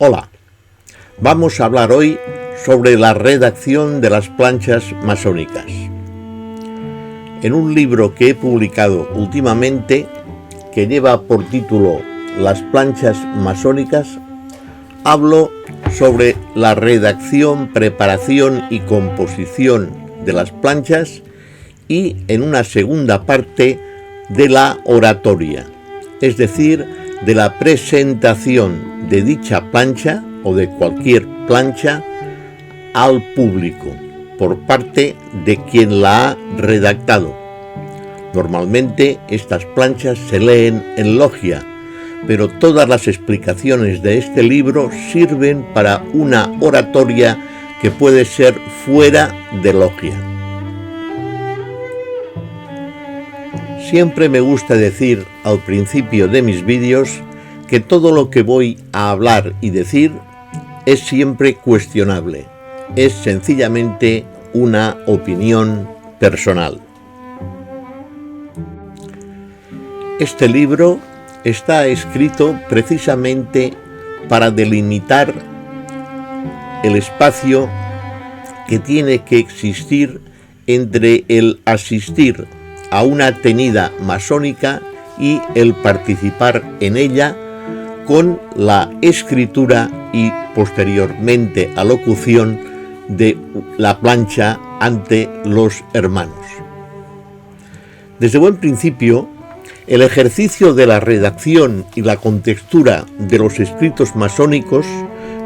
Hola, vamos a hablar hoy sobre la redacción de las planchas masónicas. En un libro que he publicado últimamente, que lleva por título Las planchas masónicas, hablo sobre la redacción, preparación y composición de las planchas y en una segunda parte de la oratoria, es decir, de la presentación de dicha plancha o de cualquier plancha al público por parte de quien la ha redactado. Normalmente estas planchas se leen en logia, pero todas las explicaciones de este libro sirven para una oratoria que puede ser fuera de logia. Siempre me gusta decir al principio de mis vídeos que todo lo que voy a hablar y decir es siempre cuestionable, es sencillamente una opinión personal. Este libro está escrito precisamente para delimitar el espacio que tiene que existir entre el asistir a una tenida masónica y el participar en ella con la escritura y posteriormente alocución de la plancha ante los hermanos. Desde buen principio, el ejercicio de la redacción y la contextura de los escritos masónicos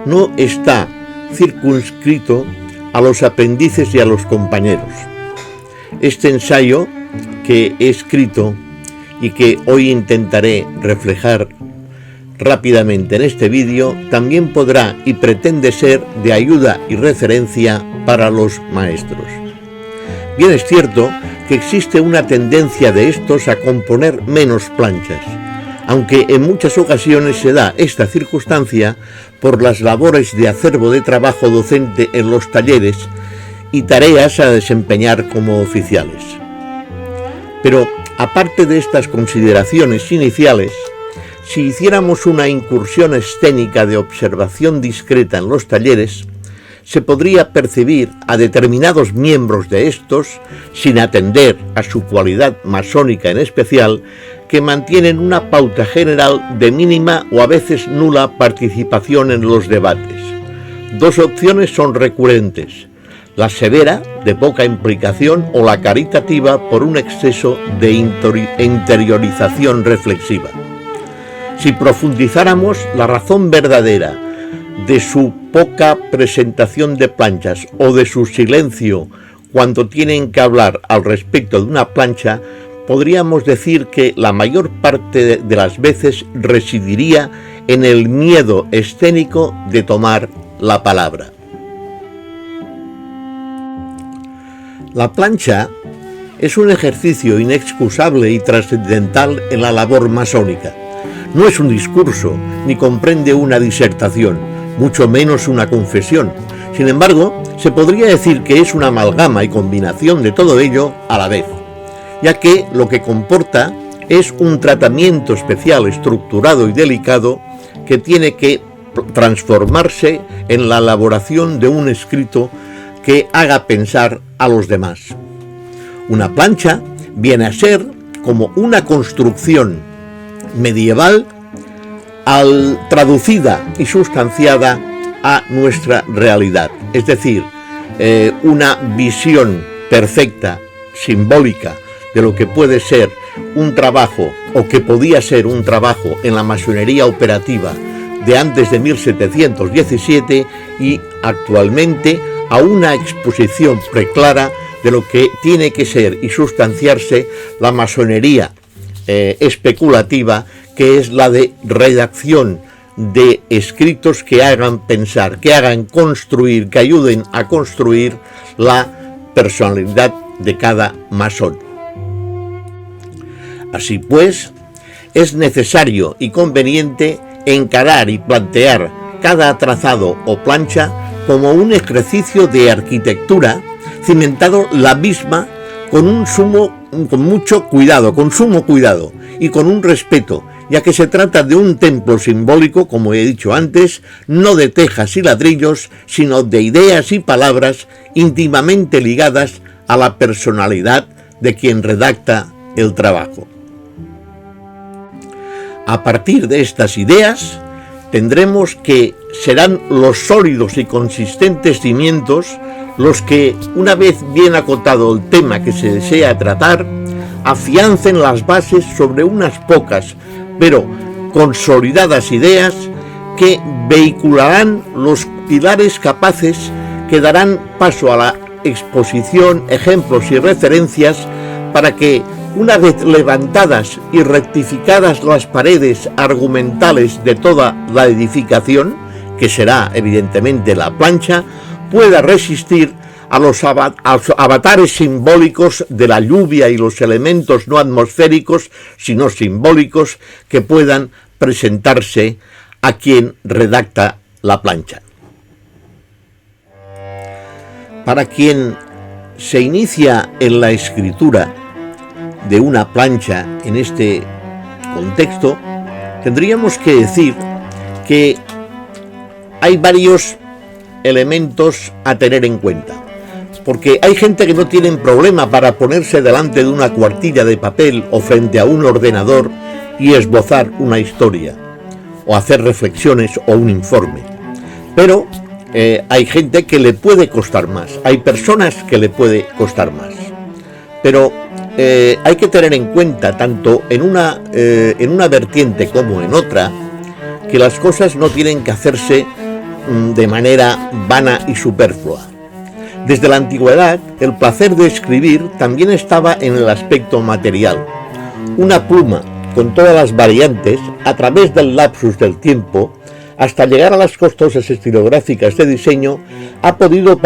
no está circunscrito a los aprendices y a los compañeros. Este ensayo que he escrito y que hoy intentaré reflejar rápidamente en este vídeo también podrá y pretende ser de ayuda y referencia para los maestros. Bien es cierto que existe una tendencia de estos a componer menos planchas, aunque en muchas ocasiones se da esta circunstancia por las labores de acervo de trabajo docente en los talleres y tareas a desempeñar como oficiales. Pero aparte de estas consideraciones iniciales, si hiciéramos una incursión escénica de observación discreta en los talleres, se podría percibir a determinados miembros de estos, sin atender a su cualidad masónica en especial, que mantienen una pauta general de mínima o a veces nula participación en los debates. Dos opciones son recurrentes: la severa, de poca implicación, o la caritativa, por un exceso de interiorización reflexiva. Si profundizáramos la razón verdadera de su poca presentación de planchas o de su silencio cuando tienen que hablar al respecto de una plancha, podríamos decir que la mayor parte de las veces residiría en el miedo escénico de tomar la palabra. La plancha es un ejercicio inexcusable y trascendental en la labor masónica. No es un discurso, ni comprende una disertación, mucho menos una confesión. Sin embargo, se podría decir que es una amalgama y combinación de todo ello a la vez, ya que lo que comporta es un tratamiento especial, estructurado y delicado que tiene que transformarse en la elaboración de un escrito que haga pensar a los demás. Una plancha viene a ser como una construcción medieval traducida y sustanciada a nuestra realidad, es decir, una visión perfecta, simbólica, de lo que puede ser un trabajo o que podía ser un trabajo en la masonería operativa de antes de 1717 y actualmente a una exposición preclara de lo que tiene que ser y sustanciarse la masonería especulativa, que es la de redacción de escritos que hagan pensar, que hagan construir, que ayuden a construir la personalidad de cada masón. Así pues, es necesario y conveniente encarar y plantear cada trazado o plancha como un ejercicio de arquitectura cimentado la misma con sumo cuidado y con un respeto ya que se trata de un templo simbólico, como he dicho antes, no de tejas y ladrillos, sino de ideas y palabras íntimamente ligadas a la personalidad de quien redacta el trabajo. A partir de estas ideas, tendremos que serán los sólidos y consistentes cimientos los que, una vez bien acotado el tema que se desea tratar, afiancen las bases sobre unas pocas, pero consolidadas ideas que vehicularán los pilares capaces que darán paso a la exposición, ejemplos y referencias para que, una vez levantadas y rectificadas las paredes argumentales de toda la edificación, que será evidentemente la plancha, pueda resistir a los avatares simbólicos de la lluvia y los elementos no atmosféricos, sino simbólicos, que puedan presentarse a quien redacta la plancha. Para quien se inicia en la escritura de una plancha en este contexto, tendríamos que decir que hay varios elementos a tener en cuenta, porque hay gente que no tiene problema para ponerse delante de una cuartilla de papel o frente a un ordenador y esbozar una historia o hacer reflexiones o un informe, pero hay gente que le puede costar más, hay personas que le puede costar más, pero hay que tener en cuenta, tanto en una vertiente como en otra, que las cosas no tienen que hacerse de manera vana y superflua. Desde la antigüedad, el placer de escribir también estaba en el aspecto material. Una pluma, con todas las variantes, a través del lapsus del tiempo, hasta llegar a las costosas estilográficas de diseño, ha podido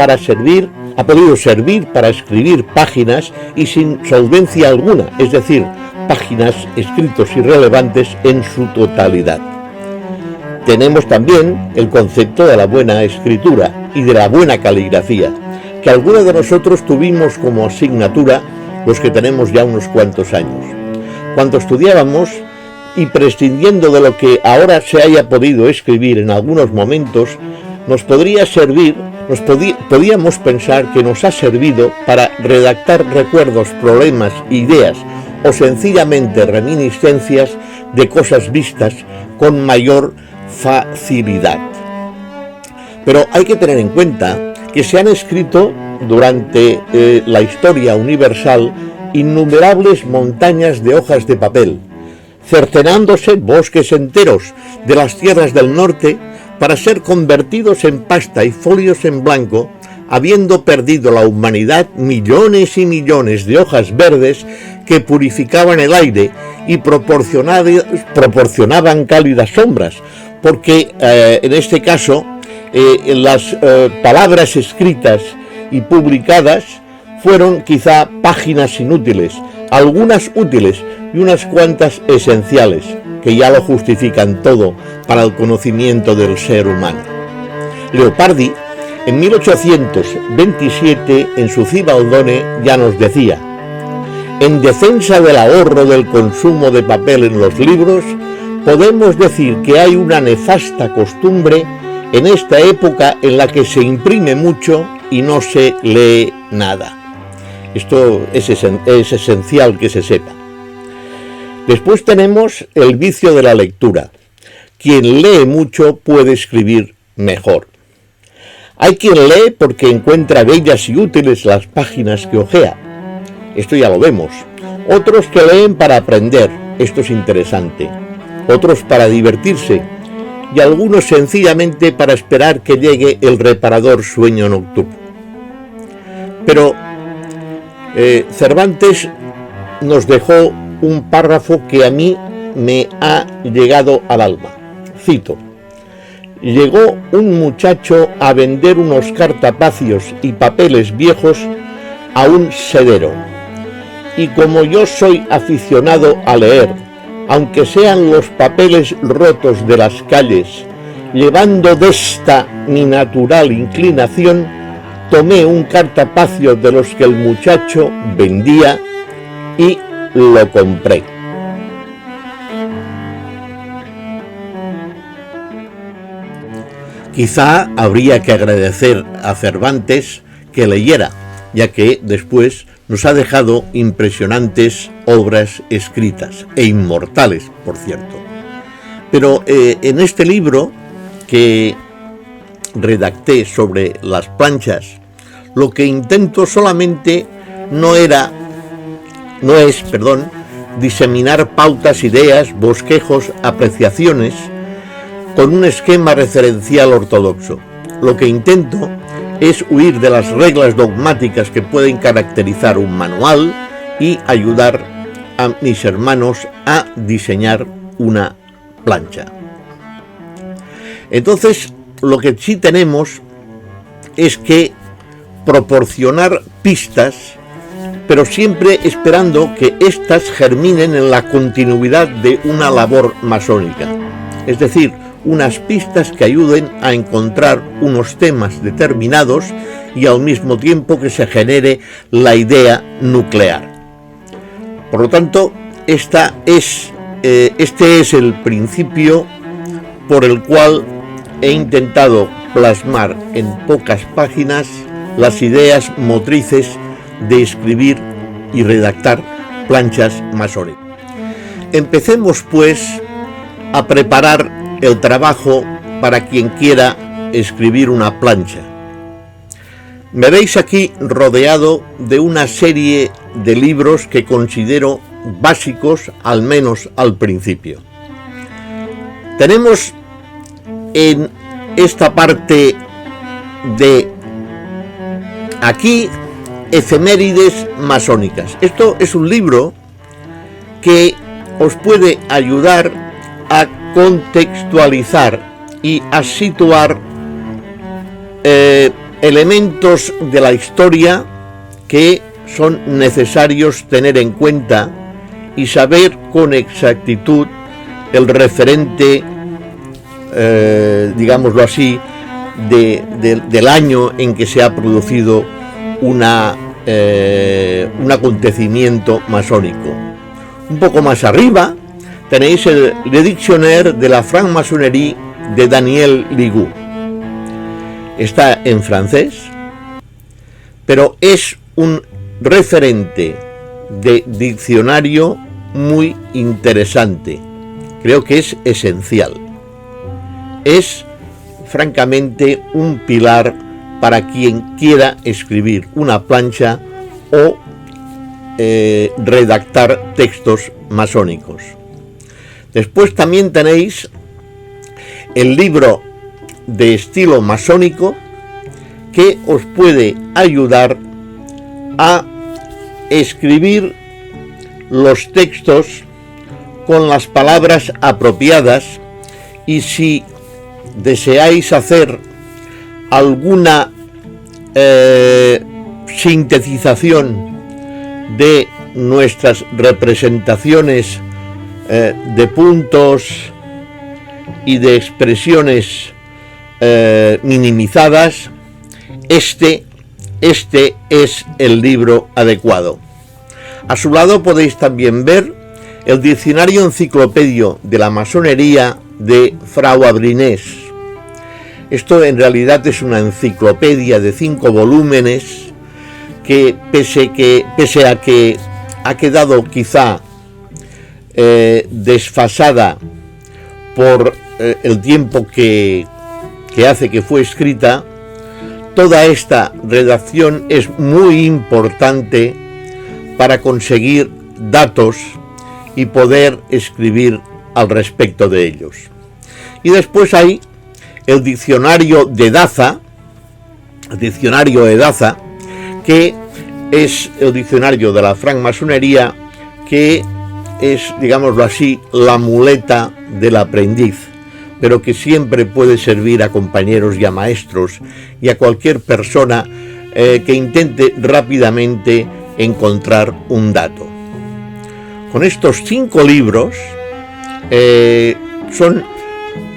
servir para escribir páginas y sin solvencia alguna, es decir, páginas, escritos irrelevantes en su totalidad. Tenemos también el concepto de la buena escritura y de la buena caligrafía, que algunos de nosotros tuvimos como asignatura los que tenemos ya unos cuantos años. Cuando estudiábamos, y prescindiendo de lo que ahora se haya podido escribir en algunos momentos, podíamos pensar que nos ha servido para redactar recuerdos, problemas, ideas o sencillamente reminiscencias de cosas vistas con mayor facilidad. Pero hay que tener en cuenta que se han escrito durante la historia universal innumerables montañas de hojas de papel, cercenándose bosques enteros de las tierras del norte para ser convertidos en pasta y folios en blanco, habiendo perdido la humanidad millones y millones de hojas verdes que purificaban el aire y proporcionaban cálidas sombras, porque en este caso las palabras escritas y publicadas fueron quizá páginas inútiles, algunas útiles y unas cuantas esenciales, que ya lo justifican todo para el conocimiento del ser humano. Leopardi, en 1827, en su Cibaldone, ya nos decía: en defensa del ahorro del consumo de papel en los libros, podemos decir que hay una nefasta costumbre en esta época en la que se imprime mucho y no se lee nada. Esto es esencial que se sepa. Después tenemos el vicio de la lectura. Quien lee mucho puede escribir mejor. Hay quien lee porque encuentra bellas y útiles las páginas que hojea. Esto ya lo vemos. Otros que leen para aprender. Esto es interesante. Otros para divertirse. Y algunos sencillamente para esperar que llegue el reparador sueño nocturno. Pero Cervantes nos dejó un párrafo que a mí me ha llegado al alma. Cito: llegó un muchacho a vender unos cartapacios y papeles viejos a un sedero, y como yo soy aficionado a leer, aunque sean los papeles rotos de las calles, llevando desta mi natural inclinación, tomé un cartapacio de los que el muchacho vendía y lo compré. Quizá habría que agradecer a Cervantes que leyera, ya que después nos ha dejado impresionantes obras escritas, e inmortales, por cierto. Pero en este libro que redacté sobre las planchas, lo que intento solamente no es, diseminar pautas, ideas, bosquejos, apreciaciones con un esquema referencial ortodoxo. Lo que intento es huir de las reglas dogmáticas que pueden caracterizar un manual y ayudar a mis hermanos a diseñar una plancha. Entonces, lo que sí tenemos es que proporcionar pistas, pero siempre esperando que éstas germinen en la continuidad de una labor masónica. Es decir, unas pistas que ayuden a encontrar unos temas determinados y al mismo tiempo que se genere la idea nuclear. Por lo tanto, este es el principio por el cual he intentado plasmar en pocas páginas las ideas motrices de escribir y redactar planchas masónicas. Empecemos, pues, a preparar el trabajo para quien quiera escribir una plancha. Me veis aquí rodeado de una serie de libros que considero básicos, al menos al principio. Tenemos en esta parte de aquí efemérides masónicas. Esto es un libro que os puede ayudar a contextualizar y a situar elementos de la historia que son necesarios tener en cuenta y saber con exactitud el referente, digámoslo así, del año en que se ha producido un acontecimiento masónico. Un poco más arriba tenéis Le Dictionnaire de la Franc-Maçonnerie de Daniel Ligou. Está en francés, pero es un referente de diccionario muy interesante. Creo que es esencial. Es francamente un pilar para quien quiera escribir una plancha o redactar textos masónicos. Después también tenéis el libro de estilo masónico que os puede ayudar a escribir los textos con las palabras apropiadas, y si deseáis hacer alguna sintetización de nuestras representaciones de puntos y de expresiones minimizadas, este es el libro adecuado. A su lado podéis también ver el Diccionario Enciclopedio de la Masonería de Frau Abrines. Esto en realidad es una enciclopedia de 5 volúmenes que pese a que ha quedado quizá desfasada por el tiempo que hace que fue escrita, toda esta redacción es muy importante para conseguir datos y poder escribir al respecto de ellos. Y después hay el diccionario de Daza, que es el diccionario de la francmasonería, que es, digámoslo así, la muleta del aprendiz, pero que siempre puede servir a compañeros y a maestros y a cualquier persona que intente rápidamente encontrar un dato. Con estos 5 libros son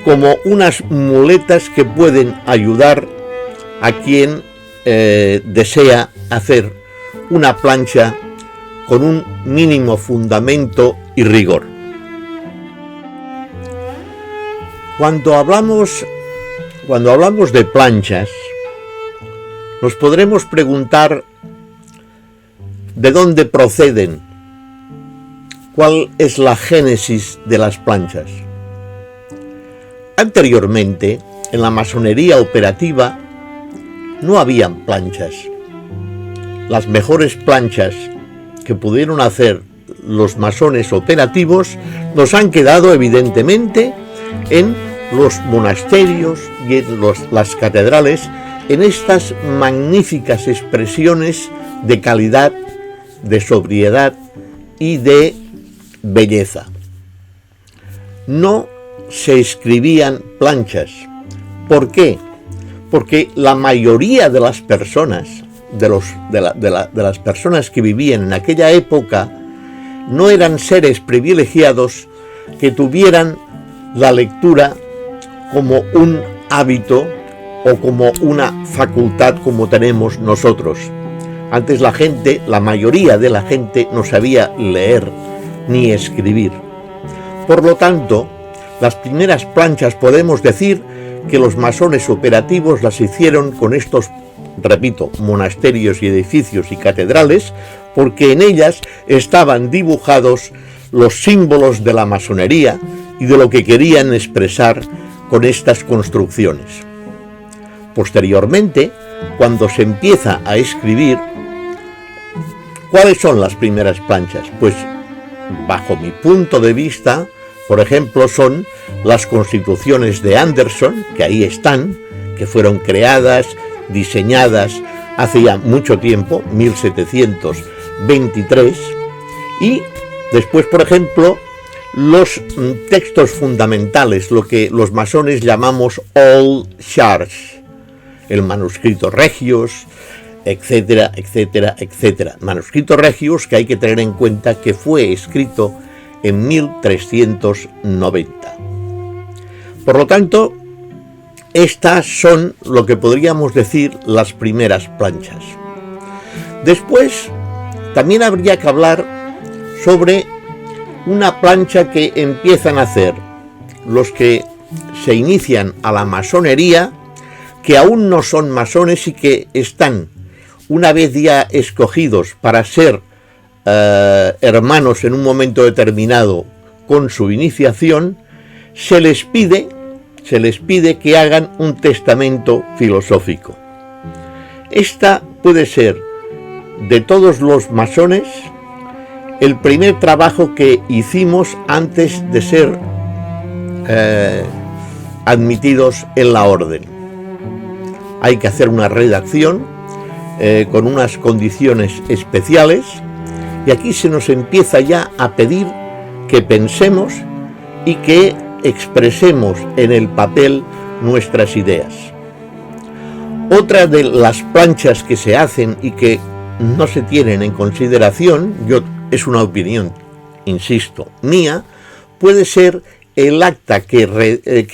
como unas muletas que pueden ayudar a quien desea hacer una plancha con un mínimo fundamento y rigor. Cuando hablamos Cuando hablamos de planchas, nos podremos preguntar de dónde proceden, cuál es la génesis de las planchas. Anteriormente, en la masonería operativa, no habían planchas. Las mejores planchas que pudieron hacer los masones operativos nos han quedado evidentemente en los monasterios y en las catedrales, en estas magníficas expresiones de calidad, de sobriedad y de belleza. No se escribían planchas. ¿Por qué? Porque la mayoría de las personas, de las personas que vivían en aquella época, no eran seres privilegiados que tuvieran la lectura como un hábito o como una facultad como tenemos nosotros. Antes la mayoría de la gente no sabía leer ni escribir. Por lo tanto, las primeras planchas podemos decir que los masones operativos las hicieron con estos, repito, monasterios y edificios y catedrales, porque en ellas estaban dibujados los símbolos de la masonería y de lo que querían expresar con estas construcciones. Posteriormente, cuando se empieza a escribir, ¿cuáles son las primeras planchas? Pues, bajo mi punto de vista, por ejemplo, son las constituciones de Anderson, que ahí están, que fueron creadas, diseñadas hace ya mucho tiempo, 1723, y después, por ejemplo, los textos fundamentales, lo que los masones llamamos Old Charts, el manuscrito Regius, etcétera, etcétera, etcétera. Manuscrito Regius, que hay que tener en cuenta que fue escrito en 1390. Por lo tanto, estas son lo que podríamos decir las primeras planchas. Después, también habría que hablar sobre una plancha que empiezan a hacer los que se inician a la masonería, que aún no son masones y que están, una vez ya escogidos para ser hermanos en un momento determinado con su iniciación, se les pide que hagan un testamento filosófico. Esta puede ser, de todos los masones, el primer trabajo que hicimos antes de ser admitidos en la orden. Hay que hacer una redacción con unas condiciones especiales, y aquí se nos empieza ya a pedir que pensemos y que expresemos en el papel nuestras ideas. Otra de las planchas que se hacen y que no se tienen en consideración, es una opinión, insisto, mía, puede ser el acta que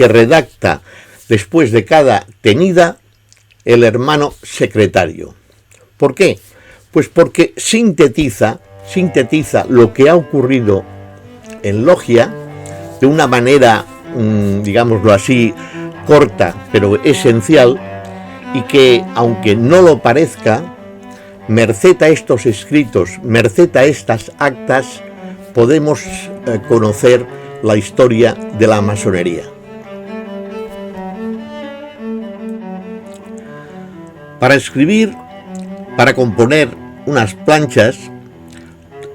redacta después de cada tenida el hermano secretario. ¿Por qué? Pues porque sintetiza lo que ha ocurrido en logia de una manera, digámoslo así, corta pero esencial, y que, aunque no lo parezca, merced a estos escritos, merced a estas actas, podemos conocer la historia de la masonería. Para escribir, para componer unas planchas,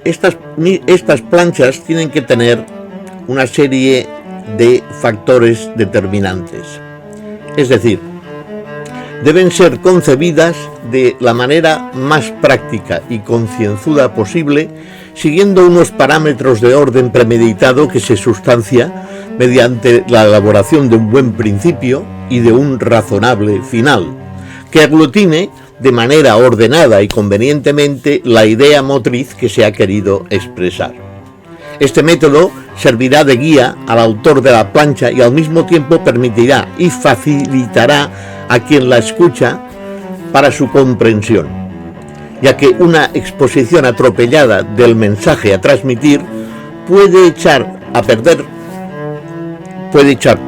estas planchas tienen que tener una serie de factores determinantes. Es decir, deben ser concebidas de la manera más práctica y concienzuda posible, siguiendo unos parámetros de orden premeditado que se sustancia mediante la elaboración de un buen principio y de un razonable final, que aglutine de manera ordenada y convenientemente la idea motriz que se ha querido expresar. Este método servirá de guía al autor de la plancha y al mismo tiempo permitirá y facilitará a quien la escucha para su comprensión, ya que una exposición atropellada del mensaje a transmitir puede echar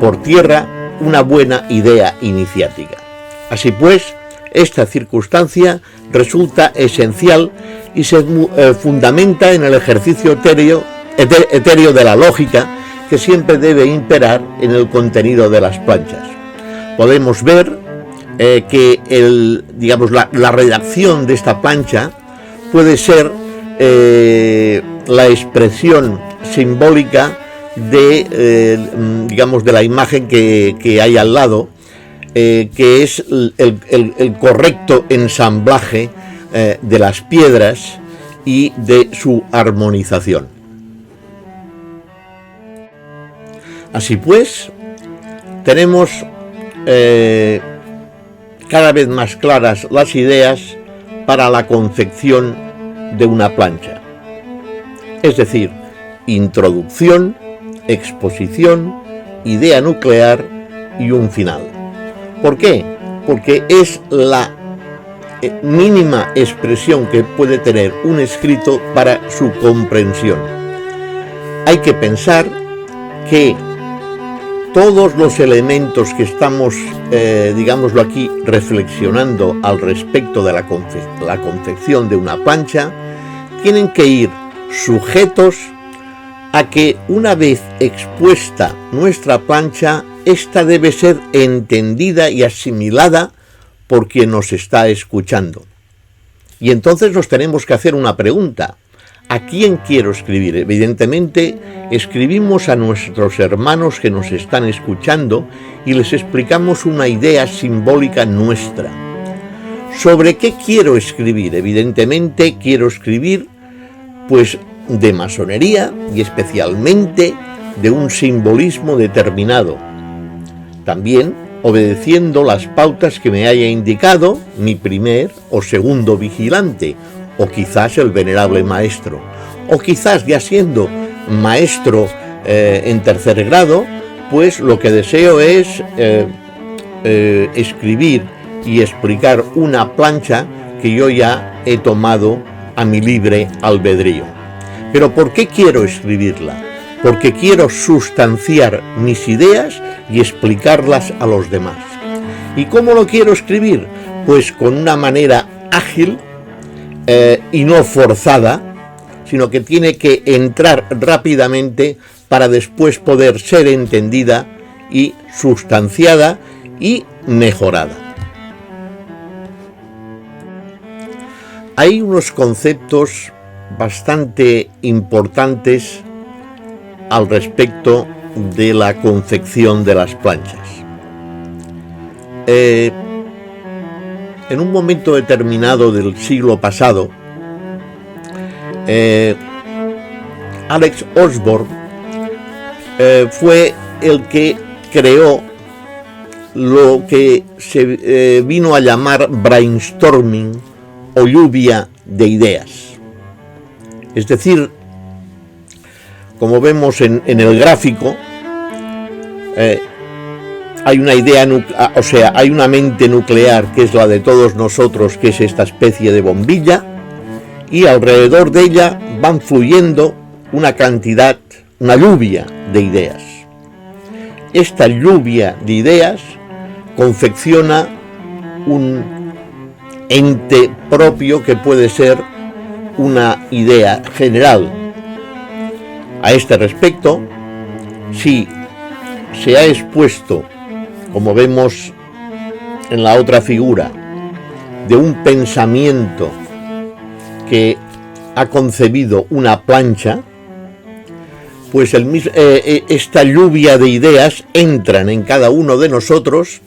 por tierra una buena idea iniciática. Así pues, esta circunstancia resulta esencial y se fundamenta en el ejercicio etéreo de la lógica que siempre debe imperar en el contenido de las planchas. Podemos ver que la redacción de esta plancha puede ser la expresión simbólica de la imagen que hay al lado, que es el correcto ensamblaje de las piedras y de su armonización. Así pues, tenemos cada vez más claras las ideas para la confección de una plancha. Es decir, introducción, exposición, idea nuclear y un final. ¿Por qué? Porque es la mínima expresión que puede tener un escrito para su comprensión. Hay que pensar que todos los elementos que estamos, digámoslo aquí, reflexionando al respecto de la confección de una plancha, tienen que ir sujetos a que una vez expuesta nuestra plancha, esta debe ser entendida y asimilada por quien nos está escuchando. Y entonces nos tenemos que hacer una pregunta: ¿a quién quiero escribir? Evidentemente, escribimos a nuestros hermanos que nos están escuchando y les explicamos una idea simbólica nuestra. ¿Sobre qué quiero escribir? Evidentemente, quiero escribir, pues, de masonería y especialmente de un simbolismo determinado. También obedeciendo las pautas que me haya indicado mi primer o segundo vigilante, o quizás el venerable maestro, o quizás ya siendo maestro en tercer grado, pues lo que deseo es escribir y explicar una plancha que yo ya he tomado a mi libre albedrío. ¿Pero por qué quiero escribirla? Porque quiero sustanciar mis ideas y explicarlas a los demás. ¿Y cómo lo quiero escribir? Pues con una manera ágil y no forzada, sino que tiene que entrar rápidamente para después poder ser entendida y sustanciada y mejorada. Hay unos conceptos bastante importantes al respecto de la confección de las planchas. En un momento determinado del siglo pasado, Alex Osborne fue el que creó lo que se vino a llamar brainstorming o lluvia de ideas. Es decir, como vemos en el gráfico, hay una idea, hay una mente nuclear que es la de todos nosotros, que es esta especie de bombilla, y alrededor de ella van fluyendo una lluvia de ideas. Esta lluvia de ideas confecciona un ente propio que puede ser una idea general. A este respecto, si se ha expuesto, como vemos en la otra figura, de un pensamiento que ha concebido una plancha, pues esta lluvia de ideas entran en cada uno de nosotros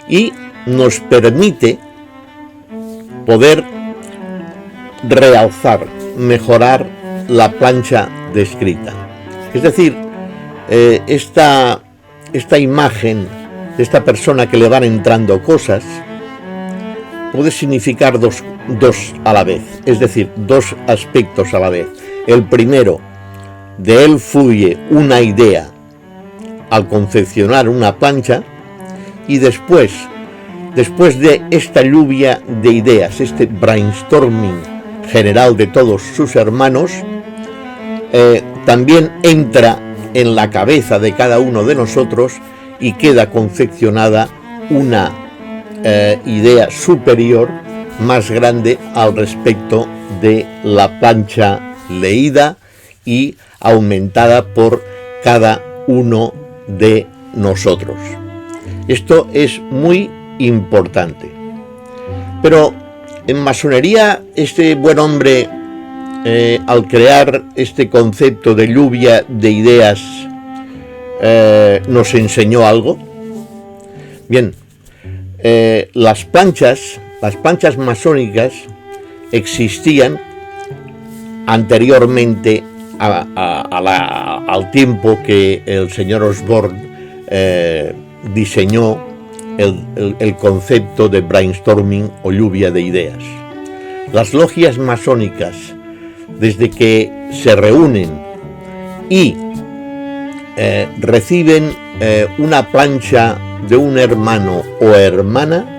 y nos permite poder realzar, mejorar la plancha descrita. Es decir, esta imagen de esta persona que le van entrando cosas puede significar dos a la vez, es decir, dos aspectos a la vez. El primero, de él fluye una idea al confeccionar una plancha, y después de esta lluvia de ideas, este brainstorming general de todos sus hermanos, también entra en la cabeza de cada uno de nosotros y queda confeccionada una idea superior, más grande al respecto de la plancha leída y aumentada por cada uno de nosotros. Esto es muy importante. Pero en masonería, este buen hombre, al crear este concepto de lluvia de ideas, nos enseñó algo. Bien, las planchas masónicas existían anteriormente al tiempo que el señor Osborne diseñó el concepto de brainstorming o lluvia de ideas. Las logias masónicas, desde que se reúnen y reciben una plancha de un hermano o hermana,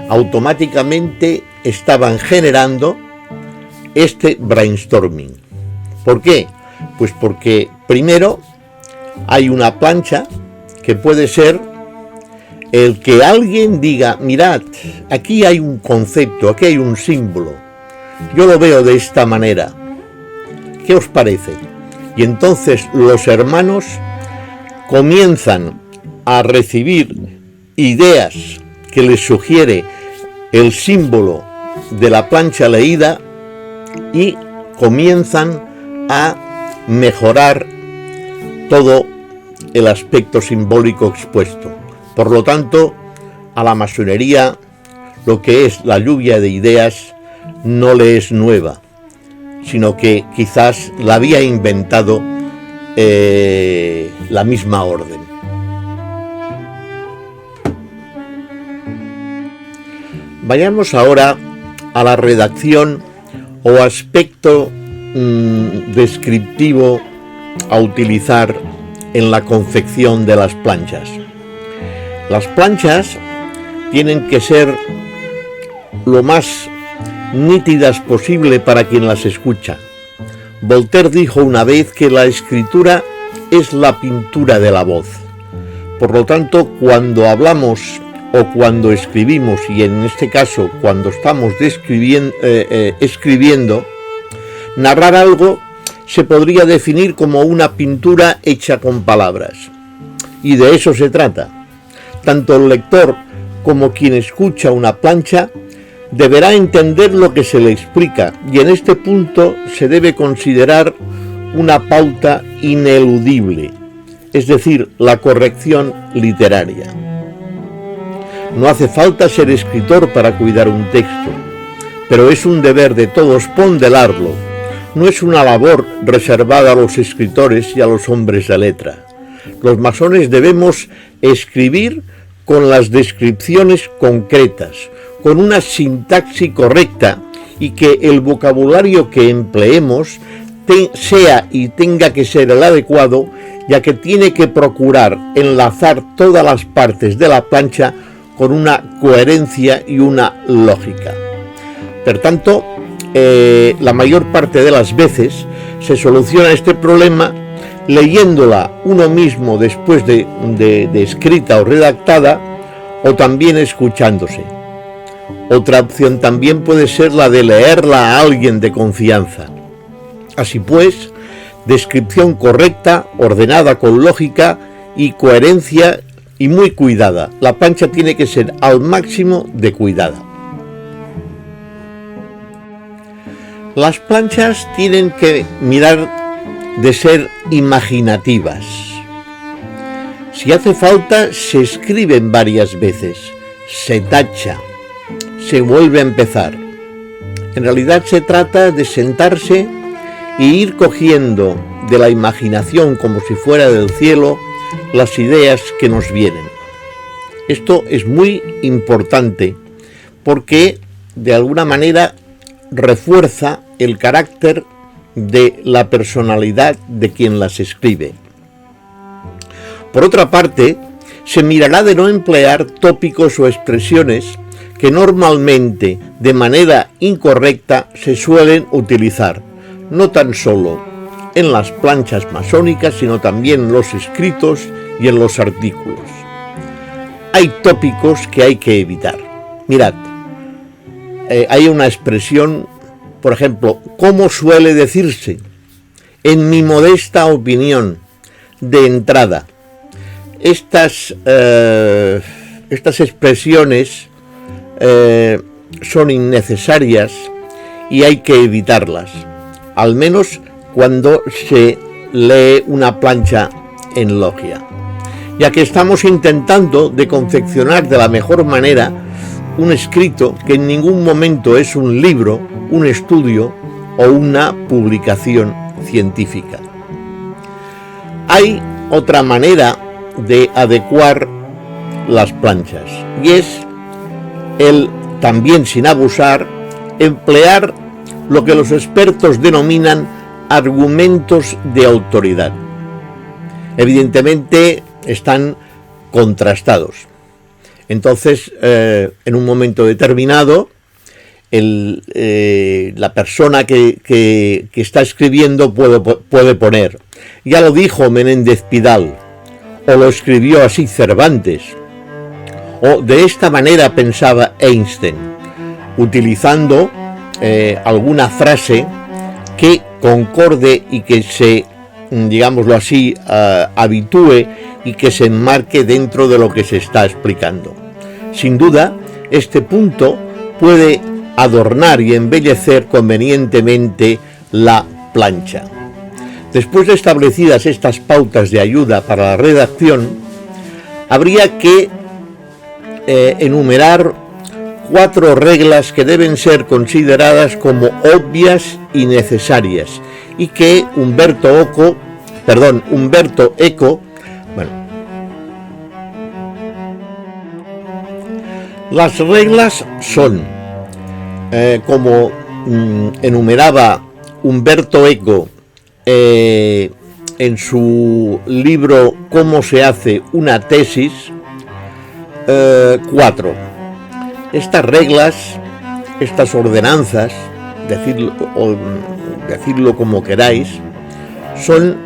automáticamente estaban generando este brainstorming. ¿Por qué? Pues porque primero hay una plancha que puede ser el que alguien diga, mirad, aquí hay un concepto, aquí hay un símbolo, yo lo veo de esta manera, ¿qué os parece? Y entonces los hermanos comienzan a recibir ideas que les sugiere el símbolo de la plancha leída y comienzan a mejorar todo el aspecto simbólico expuesto. Por lo tanto, a la masonería lo que es la lluvia de ideas no le es nueva, sino que quizás la había inventado la misma orden. Vayamos ahora a la redacción o aspecto descriptivo a utilizar en la confección de las planchas. Las planchas tienen que ser lo más nítidas posible para quien las escucha. Voltaire dijo una vez que la escritura es la pintura de la voz. Por lo tanto, cuando hablamos o cuando escribimos, y en este caso cuando estamos escribiendo, narrar algo se podría definir como una pintura hecha con palabras. Y de eso se trata. Tanto el lector como quien escucha una plancha deberá entender lo que se le explica, y en este punto se debe considerar una pauta ineludible, es decir, la corrección literaria. No hace falta ser escritor para cuidar un texto, pero es un deber de todos ponderarlo. No es una labor reservada a los escritores y a los hombres de letra. Los masones debemos escribir con las descripciones concretas, con una sintaxis correcta, y que el vocabulario que empleemos sea y tenga que ser el adecuado, ya que tiene que procurar enlazar todas las partes de la plancha con una coherencia y una lógica. Por tanto, la mayor parte de las veces se soluciona este problema leyéndola uno mismo después de escrita o redactada, o también escuchándose. Otra opción también puede ser la de leerla a alguien de confianza. Así pues, descripción correcta, ordenada con lógica y coherencia y muy cuidada. La plancha tiene que ser al máximo de cuidada. Las planchas tienen que mirar de ser imaginativas. Si hace falta, se escriben varias veces, se tacha, se vuelve a empezar. En realidad se trata de sentarse e ir cogiendo de la imaginación, como si fuera del cielo, las ideas que nos vienen. Esto es muy importante porque de alguna manera refuerza el carácter de la personalidad de quien las escribe. Por otra parte, se mirará de no emplear tópicos o expresiones que normalmente, de manera incorrecta, se suelen utilizar, no tan solo en las planchas masónicas, sino también en los escritos y en los artículos. Hay tópicos que hay que evitar. Mirad, hay una expresión, por ejemplo, ¿cómo suele decirse? En mi modesta opinión, de entrada, estas expresiones son innecesarias y hay que evitarlas, al menos cuando se lee una plancha en logia, ya que estamos intentando de confeccionar de la mejor manera un escrito que en ningún momento es un libro, un estudio o una publicación científica. Hay otra manera de adecuar las planchas y es el, también sin abusar, emplear lo que los expertos denominan argumentos de autoridad. Evidentemente están contrastados. Entonces, en un momento determinado, la persona que está escribiendo puede poner, ya lo dijo Menéndez Pidal, o lo escribió así Cervantes, o de esta manera pensaba Einstein, utilizando alguna frase que concorde y que se, digámoslo así, habitúe y que se enmarque dentro de lo que se está explicando. Sin duda, este punto puede adornar y embellecer convenientemente la plancha. Después de establecidas estas pautas de ayuda para la redacción, habría que enumerar 4 reglas que deben ser consideradas como obvias y necesarias y que Umberto Eco, las reglas son, como enumeraba Umberto Eco en su libro Cómo se hace una tesis, 4. Estas reglas, estas ordenanzas, decirlo como queráis, son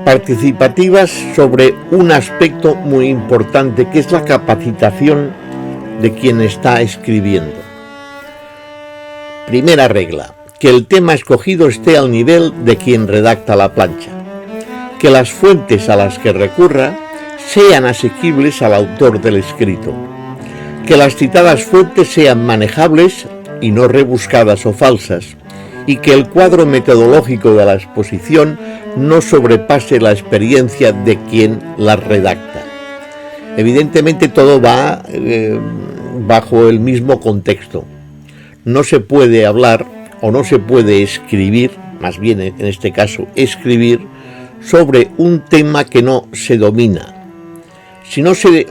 participativas sobre un aspecto muy importante, que es la capacitación de quien está escribiendo. Primera regla: que el tema escogido esté al nivel de quien redacta la plancha, que las fuentes a las que recurra sean asequibles al autor del escrito, que las citadas fuentes sean manejables y no rebuscadas o falsas, y que el cuadro metodológico de la exposición no sobrepase la experiencia de quien la redacta. Evidentemente todo va bajo el mismo contexto. No se puede hablar o no se puede escribir, más bien en este caso escribir, sobre un tema que no se domina. Si no se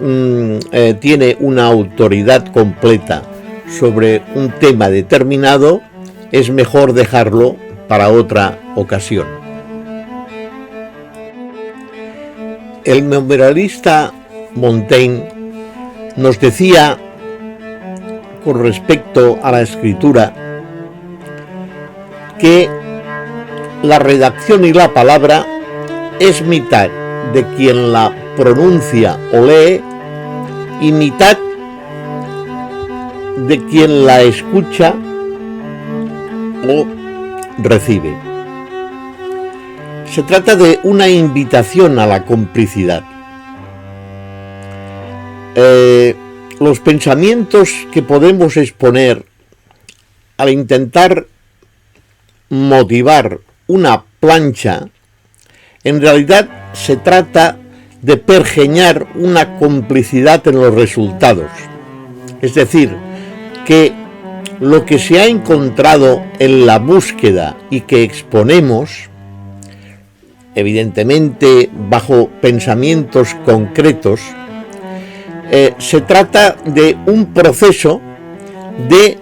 tiene una autoridad completa sobre un tema determinado, es mejor dejarlo para otra ocasión. El memorialista Montaigne nos decía con respecto a la escritura que la redacción y la palabra es mitad de quien la pronuncia o lee y mitad de quien la escucha o recibe. Se trata de una invitación a la complicidad. Los pensamientos que podemos exponer al intentar motivar una plancha, en realidad se trata de pergeñar una complicidad en los resultados. Es decir, que lo que se ha encontrado en la búsqueda y que exponemos, evidentemente bajo pensamientos concretos, se trata de un proceso de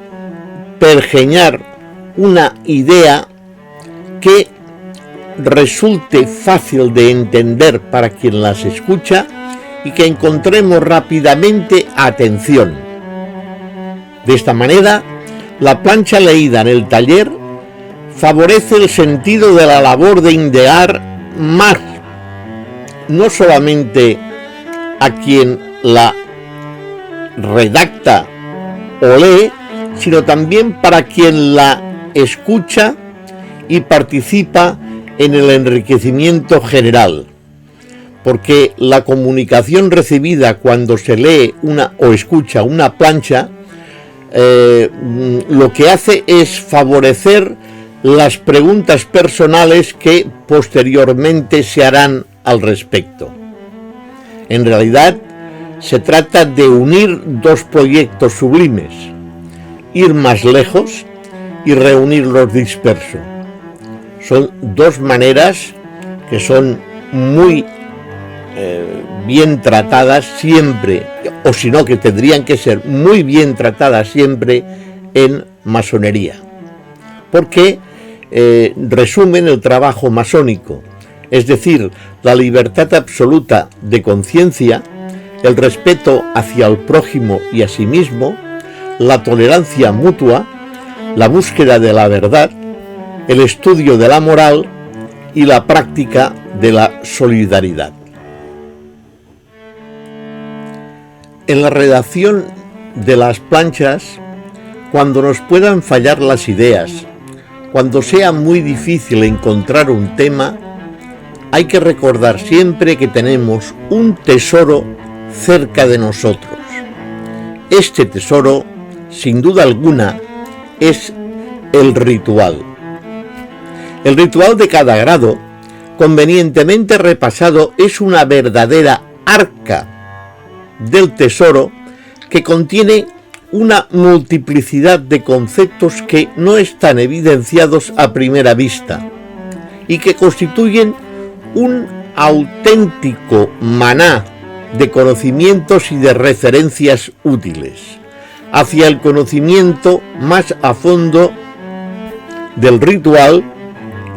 pergeñar una idea que resulte fácil de entender para quien las escucha y que encontremos rápidamente atención. De esta manera, la plancha leída en el taller favorece el sentido de la labor de indagar más no solamente a quien la redacta o lee, sino también para quien la escucha y participa en el enriquecimiento general, porque la comunicación recibida cuando se lee o escucha una plancha lo que hace es favorecer las preguntas personales que posteriormente se harán al respecto. En realidad, se trata de unir dos proyectos sublimes, ir más lejos y reunir los dispersos. Son dos maneras que son muy bien tratadas siempre, o si no, que tendrían que ser muy bien tratadas siempre en masonería, porque resumen el trabajo masónico, es decir, la libertad absoluta de conciencia, el respeto hacia el prójimo y a sí mismo, la tolerancia mutua, la búsqueda de la verdad, el estudio de la moral y la práctica de la solidaridad. En la redacción de las planchas, cuando nos puedan fallar las ideas, cuando sea muy difícil encontrar un tema, hay que recordar siempre que tenemos un tesoro cerca de nosotros. Este tesoro, sin duda alguna, es el ritual. El ritual de cada grado, convenientemente repasado, es una verdadera arca del tesoro que contiene una multiplicidad de conceptos que no están evidenciados a primera vista y que constituyen un auténtico maná de conocimientos y de referencias útiles hacia el conocimiento más a fondo del ritual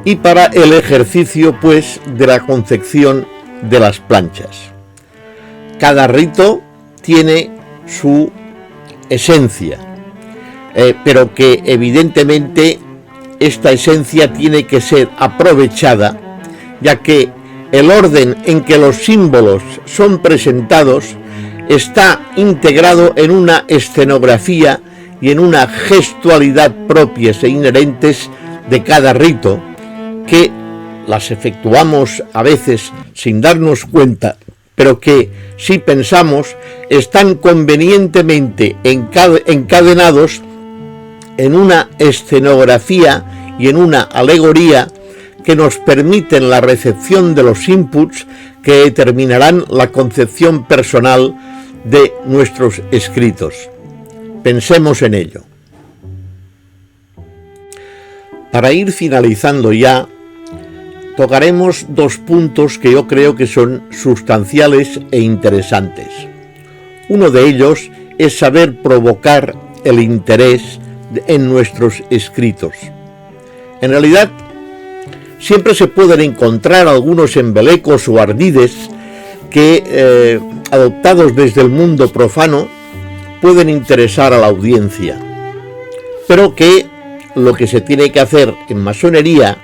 y para el ejercicio, pues, de la concepción de las planchas. Cada rito tiene su esencia, pero que evidentemente esta esencia tiene que ser aprovechada, ya que el orden en que los símbolos son presentados está integrado en una escenografía y en una gestualidad propias e inherentes de cada rito, que las efectuamos a veces sin darnos cuenta, pero que, si pensamos, están convenientemente encadenados en una escenografía y en una alegoría que nos permiten la recepción de los inputs que determinarán la concepción personal de nuestros escritos. Pensemos en ello. Para ir finalizando ya, tocaremos dos puntos que yo creo que son sustanciales e interesantes. Uno de ellos es saber provocar el interés en nuestros escritos. En realidad, siempre se pueden encontrar algunos embelecos o ardides que, adoptados desde el mundo profano, pueden interesar a la audiencia, pero que lo que se tiene que hacer en masonería,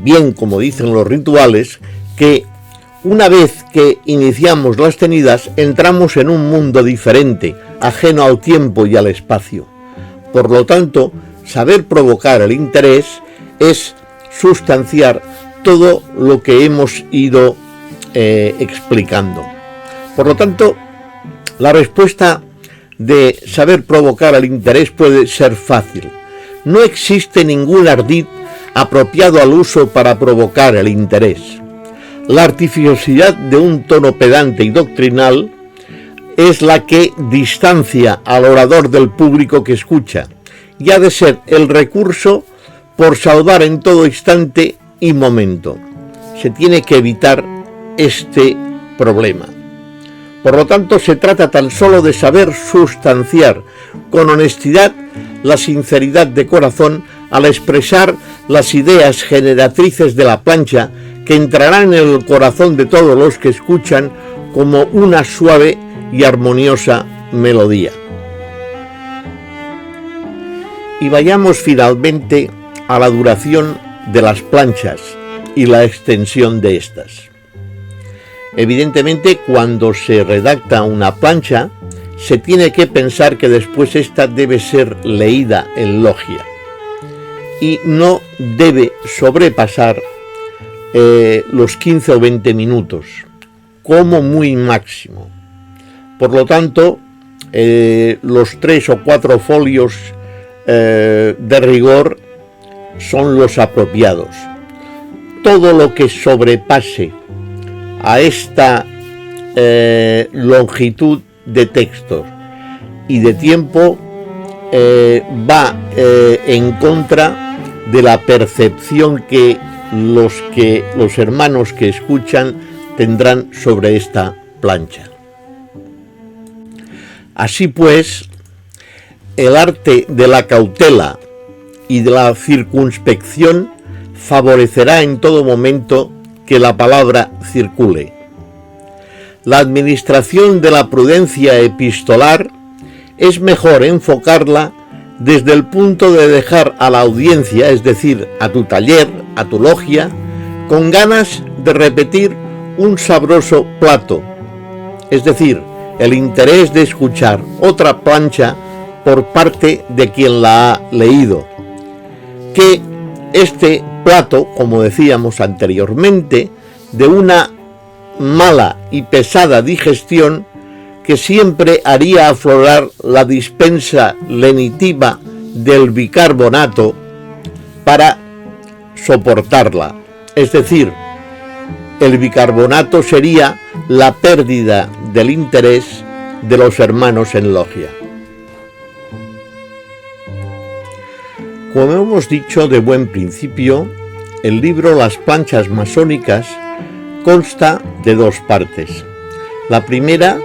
bien como dicen los rituales, que una vez que iniciamos las tenidas entramos en un mundo diferente, ajeno al tiempo y al espacio. Por lo tanto, saber provocar el interés es sustanciar todo lo que hemos ido explicando. Por lo tanto, la respuesta de saber provocar el interés puede ser fácil. No existe ningún ardid apropiado al uso para provocar el interés. La artificiosidad de un tono pedante y doctrinal es la que distancia al orador del público que escucha, y ha de ser el recurso por salvar en todo instante y momento. Se tiene que evitar este problema. Por lo tanto, se trata tan solo de saber sustanciar con honestidad la sinceridad de corazón al expresar las ideas generatrices de la plancha, que entrarán en el corazón de todos los que escuchan como una suave y armoniosa melodía. Y vayamos finalmente a la duración de las planchas y la extensión de estas. Evidentemente, cuando se redacta una plancha, se tiene que pensar que después esta debe ser leída en logia y no debe sobrepasar los 15 o 20 minutos, como muy máximo. Por lo tanto, los 3 o 4 folios de rigor son los apropiados. Todo lo que sobrepase a esta longitud de texto y de tiempo va en contra de la percepción que los hermanos que escuchan tendrán sobre esta plancha. Así pues, el arte de la cautela y de la circunspección favorecerá en todo momento que la palabra circule. La administración de la prudencia epistolar es mejor enfocarla desde el punto de dejar a la audiencia, es decir, a tu taller, a tu logia, con ganas de repetir un sabroso plato, es decir, el interés de escuchar otra plancha por parte de quien la ha leído. Que este plato, como decíamos anteriormente, de una mala y pesada digestión que siempre haría aflorar la dispensa lenitiva del bicarbonato para soportarla. Es decir, el bicarbonato sería la pérdida del interés de los hermanos en logia. Como hemos dicho de buen principio, el libro Las planchas masónicas consta de 2 partes. La primera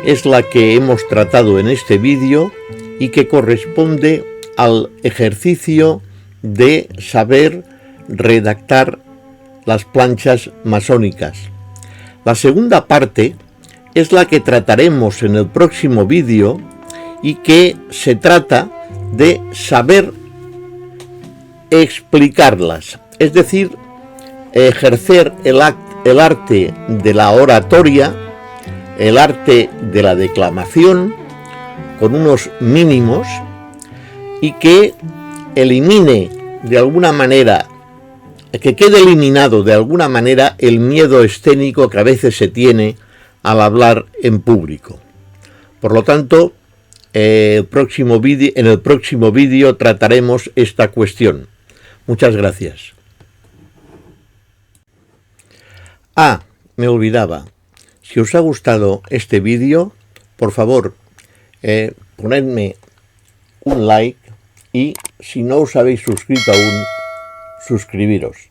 es la que hemos tratado en este vídeo y que corresponde al ejercicio de saber redactar las planchas masónicas. La segunda parte es la que trataremos en el próximo vídeo y que se trata de saber explicarlas, es decir, ejercer el arte de la oratoria, el arte de la declamación, con unos mínimos, y que elimine de alguna manera, que quede eliminado de alguna manera el miedo escénico que a veces se tiene al hablar en público. Por lo tanto, en el próximo vídeo trataremos esta cuestión. Muchas gracias. Me olvidaba. Si os ha gustado este vídeo, por favor, ponedme un like y si no os habéis suscrito aún, suscribiros.